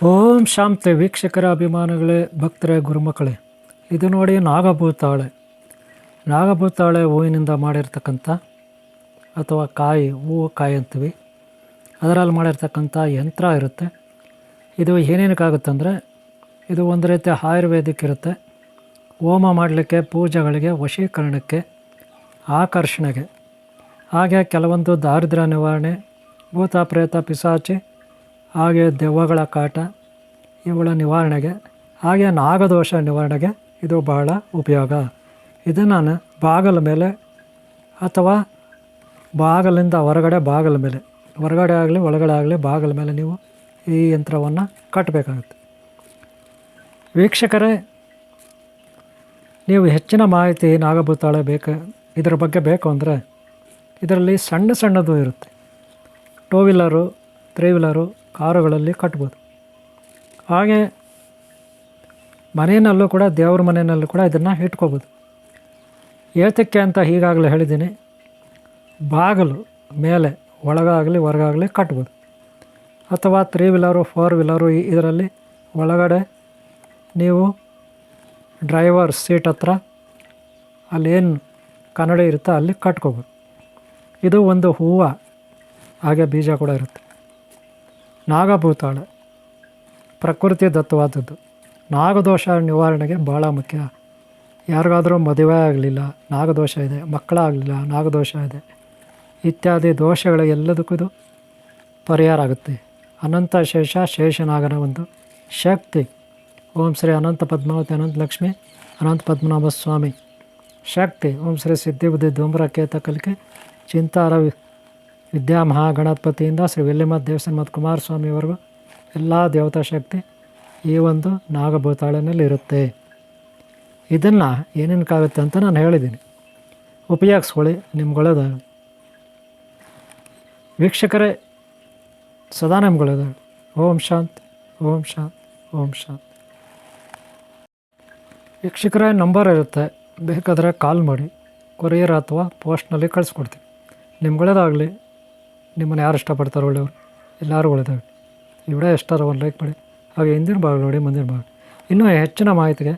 ಓಂ ಶಾಂತಿ ವೀಕ್ಷಕರ ಅಭಿಮಾನಿಗಳೇ, ಭಕ್ತರೇ, ಗುರುಮಕ್ಕಳೇ, ಇದು ನೋಡಿ ನಾಗಭೂತಾಳೆ. ನಾಗಭೂತಾಳೆ ಹೂವಿನಿಂದ ಮಾಡಿರ್ತಕ್ಕಂಥ ಅಥವಾ ಹೂವು ಕಾಯಿ ಅಂತೀವಿ, ಅದರಲ್ಲಿ ಮಾಡಿರ್ತಕ್ಕಂಥ ಯಂತ್ರ ಇರುತ್ತೆ. ಇದು ಏನೇನಕ್ಕಾಗುತ್ತಂದರೆ, ಇದು ಒಂದು ರೀತಿ ಆಯುರ್ವೇದಿಕ್ ಇರುತ್ತೆ. ಹೋಮ ಮಾಡಲಿಕ್ಕೆ, ಪೂಜೆಗಳಿಗೆ, ವಶೀಕರಣಕ್ಕೆ, ಆಕರ್ಷಣೆಗೆ, ಹಾಗೆ ಕೆಲವೊಂದು ದಾರಿದ್ರ್ಯ ನಿವಾರಣೆ, ಭೂತ ಪ್ರೇತ ಪಿಶಾಚಿ, ಹಾಗೆ ದೆವ್ವಗಳ ಕಾಟ ಇವುಗಳ ನಿವಾರಣೆಗೆ, ಹಾಗೆ ನಾಗದೋಷ ನಿವಾರಣೆಗೆ ಇದು ಬಹಳ ಉಪಯೋಗ. ಇದನ್ನು ಬಾಗಿಲ ಮೇಲೆ ಅಥವಾ ಬಾಗಿಲಿಂದ ಹೊರಗಡೆ, ಬಾಗಿಲ ಮೇಲೆ ಹೊರಗಡೆ ಆಗಲಿ ಒಳಗಡೆ ಆಗಲಿ ಬಾಗಿಲ ಮೇಲೆ ನೀವು ಈ ಯಂತ್ರವನ್ನು ಕಟ್ಟಬೇಕಾಗುತ್ತೆ. ವೀಕ್ಷಕರೇ, ನೀವು ಹೆಚ್ಚಿನ ಮಾಹಿತಿ ನಾಗಭೂತಾಳೆ ಇದರ ಬಗ್ಗೆ ಬೇಕು ಅಂದರೆ, ಇದರಲ್ಲಿ ಸಣ್ಣ ಸಣ್ಣದು ಇರುತ್ತೆ. 2 ವೀಲರು 3 ವೀಲರು ಕಾರುಗಳಲ್ಲಿ ಕಟ್ಬೋದು. ಹಾಗೆ ಮನೆಯಲ್ಲೂ ಕೂಡ, ದೇವ್ರ ಮನೆಯಲ್ಲೂ ಕೂಡ ಇದನ್ನು ಇಟ್ಕೋಬೋದು. ಏತಕ್ಕೆ ಅಂತ ಈಗಾಗಲೇ ಹೇಳಿದ್ದೀನಿ. ಬಾಗಿಲು ಮೇಲೆ ಒಳಗಾಗಲಿ ಹೊರಗಾಗಲಿ ಕಟ್ಬೋದು. ಅಥವಾ 3 ವೀಲರು 4 ವೀಲರು ಇದರಲ್ಲಿ ಒಳಗಡೆ ನೀವು ಡ್ರೈವರ್ ಸೀಟ್ ಹತ್ರ ಅಲ್ಲೇನು ಕನ್ನಡಿ ಇರುತ್ತೆ ಅಲ್ಲಿ ಕಟ್ಕೋಬೋದು. ಇದು ಒಂದು ಹೂವು, ಹಾಗೆ ಬೀಜ ಕೂಡ ಇರುತ್ತೆ. ನಾಗಭೂತಾಳೆ ಪ್ರಕೃತಿ ದತ್ತವಾದದ್ದು. ನಾಗದೋಷ ನಿವಾರಣೆಗೆ ಭಾಳ ಮುಖ್ಯ. ಯಾರಿಗಾದರೂ ಮದುವೆ ಆಗಲಿಲ್ಲ, ನಾಗದೋಷ ಇದೆ, ಮಕ್ಕಳಾಗಲಿಲ್ಲ, ನಾಗದೋಷ ಇದೆ, ಇತ್ಯಾದಿ ದೋಷಗಳಿಗೆಲ್ಲದಕ್ಕೂ ಇದು ಪರಿಹಾರ ಆಗುತ್ತೆ. ಅನಂತ ಶೇಷನಾಗನ ಒಂದು ಶಕ್ತಿ. ಓಂ ಶ್ರೀ ಅನಂತ ಪದ್ಮಾವತಿ ಅನಂತ ಲಕ್ಷ್ಮಿ ಅನಂತ ಪದ್ಮನಾಭ ಸ್ವಾಮಿ ಶಕ್ತಿ. ಓಂ ಶ್ರೀ ಸಿದ್ಧಿ ಬುದ್ಧಿ ಧೂಮ್ರ ಕೇತ ಕಲಿಕೆ ಚಿಂತಾರ ವಿದ್ಯಾ ಮಹಾಗಣಪತಿಯಿಂದ ಶ್ರೀ ವೆಲ್ಲಿಮಠ ದೇವಸ್ಥಾನ ಮತ್ತು ಕುಮಾರಸ್ವಾಮಿವರೆಗೂ ಎಲ್ಲ ದೇವತಾ ಶಕ್ತಿ ಈ ಒಂದು ನಾಗಭೂತಾಳೆನಲ್ಲಿ ಇರುತ್ತೆ. ಇದನ್ನು ಏನೇನಕ್ಕಾಗುತ್ತೆ ಅಂತ ನಾನು ಹೇಳಿದ್ದೀನಿ. ಉಪಯೋಗಿಸ್ಕೊಳ್ಳಿ, ನಿಮ್ಗೊಳ್ಳೇದಾಗಲಿ. ವೀಕ್ಷಕರೇ, ಸದಾ ನಿಮ್ಗೊಳ್ಳೇದಾಗಲಿ. ಓಂ ಶಾಂತಿ, ಓಂ ಶಾಂತಿ, ಓಂ ಶಾಂತಿ. ವೀಕ್ಷಕರೇ, ನಂಬರ್ ಇರುತ್ತೆ, ಬೇಕಾದರೆ ಕಾಲ್ ಮಾಡಿ, ಕೊರಿಯರ್ ಅಥವಾ ಪೋಸ್ಟ್ನಲ್ಲಿ ಕಳಿಸ್ಕೊಡ್ತೀವಿ. ನಿಮ್ಗೊಳ್ಳೇದಾಗಲಿ. ನಿಮ್ಮನ್ನು ಯಾರು ಇಷ್ಟಪಡ್ತಾರೋ ಒಳ್ಳೆಯವರು, ಎಲ್ಲರೂ ಒಳ್ಳೆಯದಾಗಲಿ. ಈ ವಿಡಿಯೋ ಇಷ್ಟಾರ ಒಂದು ಲೈಕ್ ಮಾಡಿ, ಹಾಗೆ ಹಿಂದಿನ ಭಾಗ ನೋಡಿ, ಮುಂದಿನ ಭಾಗ. ಇನ್ನೂ ಹೆಚ್ಚಿನ ಮಾಹಿತಿಗೆ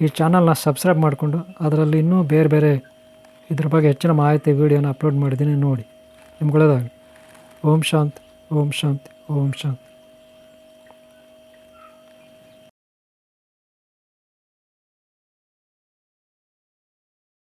ಈ ಚಾನಲ್ನ ಸಬ್ಸ್ಕ್ರೈಬ್ ಮಾಡಿಕೊಂಡು ಅದರಲ್ಲಿ ಇನ್ನೂ ಬೇರೆ ಬೇರೆ ಇದ್ರ ಬಗ್ಗೆ ಹೆಚ್ಚಿನ ಮಾಹಿತಿ ವೀಡಿಯೋನ ಅಪ್ಲೋಡ್ ಮಾಡಿದ್ದೀನಿ, ನೋಡಿ. ನಿಮ್ಗೊಳ್ಳೇದಾಗಲಿ. ಓಂ ಶಾಂತಿ, ಓಂ ಶಾಂತಿ, ಓಂ ಶಾಂತಿ.